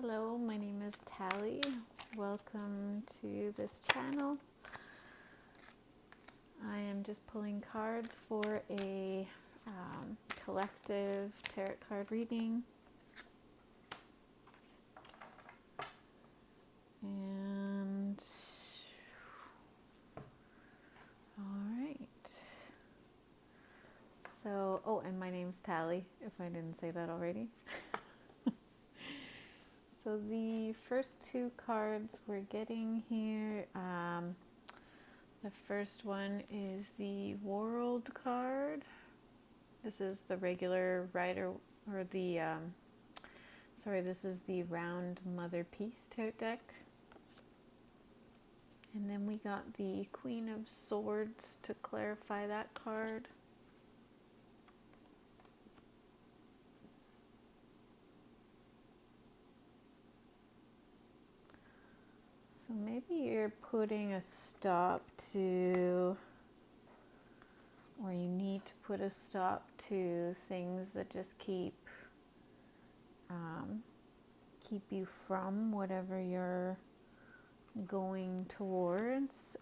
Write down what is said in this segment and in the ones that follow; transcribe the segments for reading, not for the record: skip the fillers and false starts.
Hello, my name is Tally. Welcome to this channel. I am just pulling cards for a collective tarot card reading. And all right. So, and my name's Tally, if I didn't say that already. So the first two cards we're getting here, the first one is the World card. This is the regular Rider, or the, this is the Round Mother Peace tarot deck. And then we got the Queen of Swords to clarify that card. So maybe you're putting a stop to, or you need to put a stop to things that just keep you from whatever you're going towards.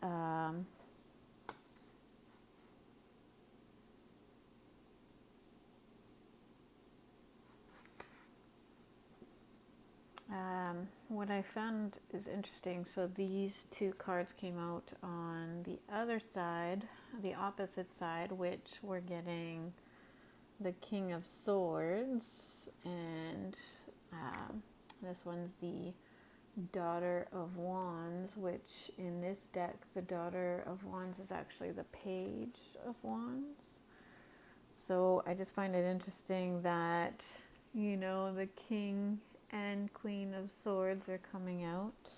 What I found is interesting. So these two cards came out on the other side, the opposite side, which we're getting the King of Swords, and this one's the Daughter of Wands, which in this deck, the Daughter of Wands is actually the Page of Wands. So I just find it interesting that, the King and Queen of Swords are coming out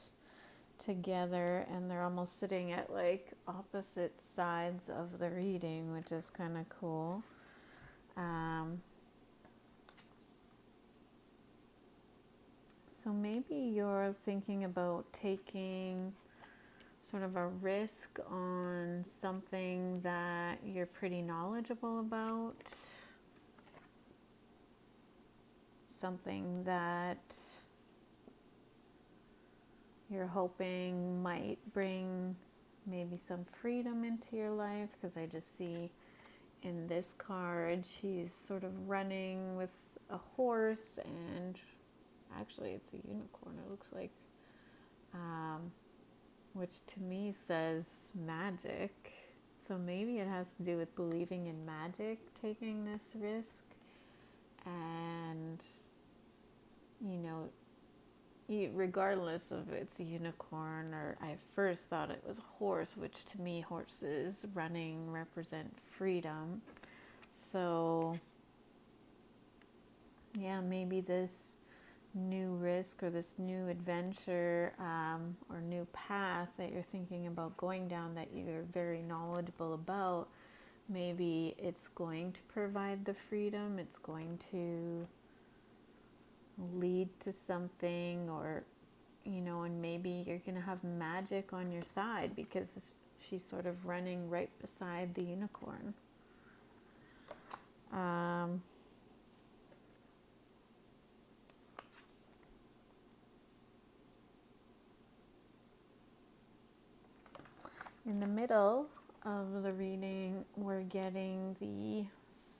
together, and they're almost sitting at like opposite sides of the reading, which is kind of cool. So maybe you're thinking about taking sort of a risk on something that you're pretty knowledgeable about, something that you're hoping might bring maybe some freedom into your life, because I just see in this card she's sort of running with a horse, and actually it's a unicorn, it looks like, which to me says magic. So maybe it has to do with believing in magic, taking this risk. And regardless of it's a unicorn, or I first thought it was a horse, which to me horses running represent freedom. So yeah, maybe this new risk or this new adventure or new path that you're thinking about going down, that you're very knowledgeable about, maybe it's going to provide the freedom, it's going to lead to something, or and maybe you're going to have magic on your side because she's sort of running right beside the unicorn. In the middle of the reading, we're getting the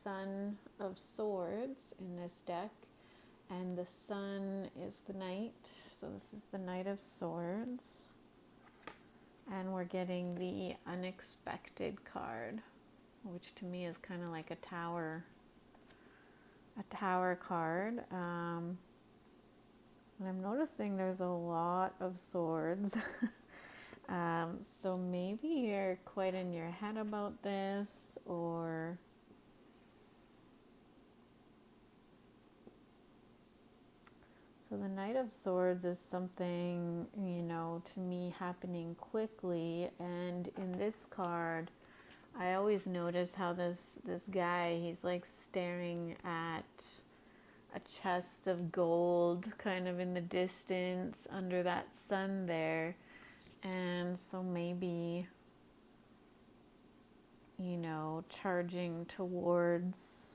Sun of Swords in this deck, and the Sun is the Knight, so this is the Knight of Swords, and we're getting the Unexpected card, which to me is kind of like a tower card. And I'm noticing there's a lot of swords. So maybe you're quite in your head about this, or so the Knight of Swords is something, to me happening quickly. And in this card, I always notice how this guy, he's like staring at a chest of gold kind of in the distance under that sun there. And so maybe, charging towards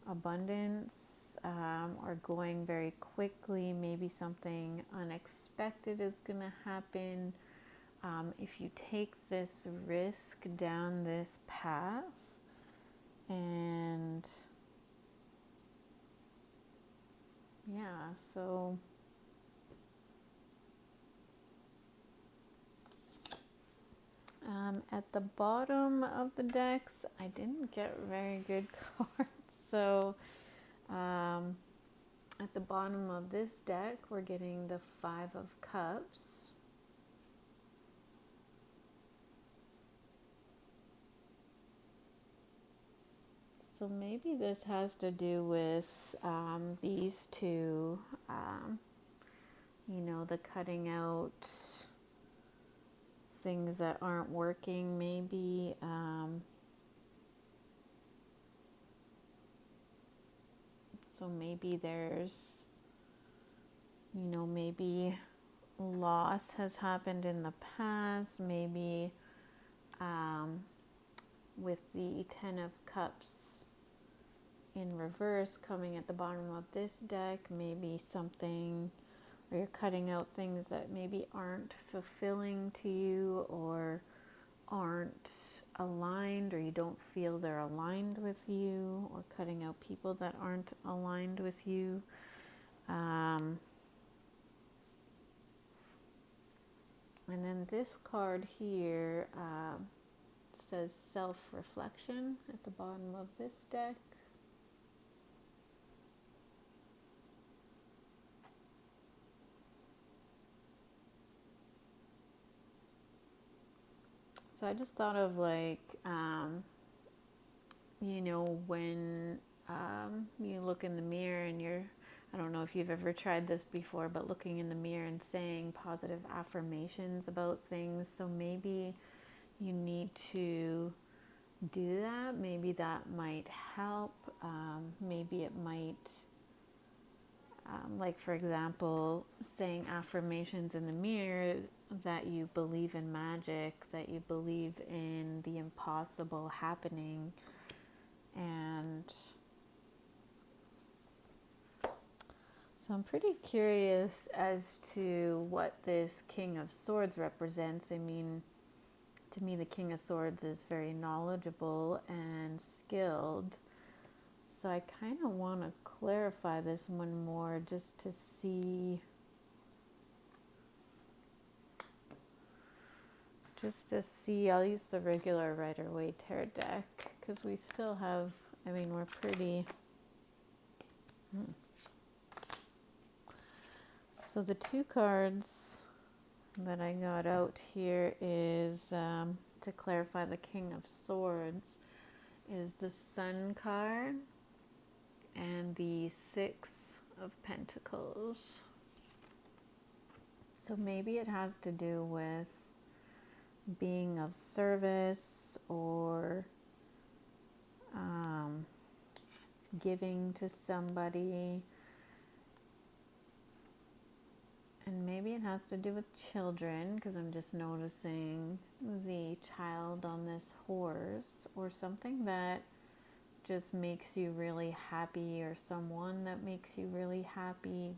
abundance, are going very quickly. Maybe something unexpected is going to happen. If you take this risk down this path, and yeah, so at the bottom of the decks, I didn't get very good cards. So at the bottom of this deck, we're getting the Five of Cups. So maybe this has to do with these two, you know, the cutting out things that aren't working, maybe. So maybe there's, you know, maybe loss has happened in the past, maybe with the Ten of Cups in reverse coming at the bottom of this deck, maybe something, or you're cutting out things that maybe aren't fulfilling to you or aren't aligned, or you don't feel they're aligned with you, or cutting out people that aren't aligned with you. And then this card here says self-reflection at the bottom of this deck. So I just thought of like, you know, when you look in the mirror and I don't know if you've ever tried this before, but looking in the mirror and saying positive affirmations about things. So maybe you need to do that. Maybe that might help. Maybe it might, like for example, saying affirmations in the mirror that you believe in magic, that you believe in the impossible happening. And so I'm pretty curious as to what this King of Swords represents. I mean, to me, the King of Swords is very knowledgeable and skilled. So I kind of want to clarify this one more just to see. I'll use the regular Rider-Waite Tarot deck because we still have, I mean, we're pretty. So the two cards that I got out here is, to clarify the King of Swords, is the Sun card and the Six of Pentacles. So maybe it has to do with being of service or giving to somebody. And maybe it has to do with children, because I'm just noticing the child on this horse, or something that just makes you really happy, or someone that makes you really happy.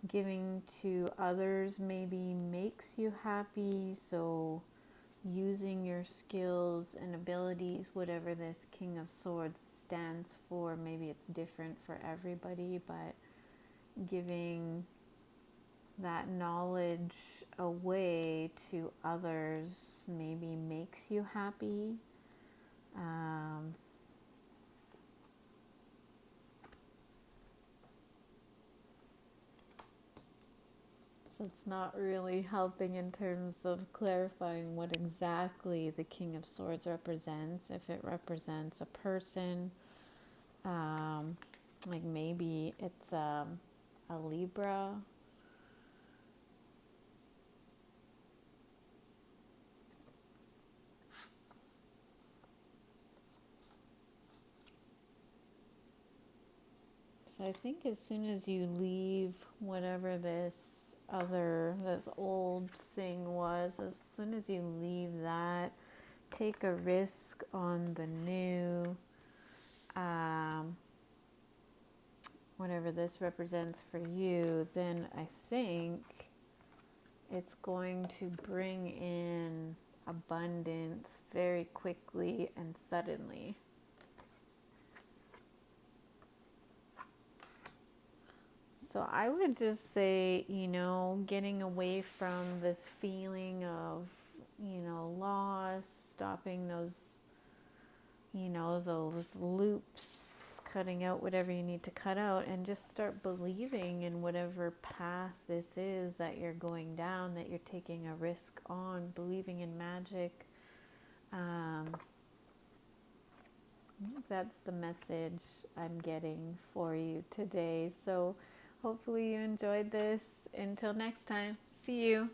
Giving to others maybe makes you happy. So using your skills and abilities, whatever this King of Swords stands for, maybe it's different for everybody, but giving that knowledge away to others maybe makes you happy. So it's not really helping in terms of clarifying what exactly the King of Swords represents. If it represents a person, like maybe it's a Libra. So I think as soon as you leave whatever this old thing was, as soon as you leave that, take a risk on the new, whatever this represents for you, then I think it's going to bring in abundance very quickly and suddenly. So I would just say, you know, getting away from this feeling of, you know, loss, stopping those, you know, those loops, cutting out whatever you need to cut out, and just start believing in whatever path this is that you're going down, that you're taking a risk on, believing in magic. I think that's the message I'm getting for you today. So hopefully you enjoyed this. Until next time, see you.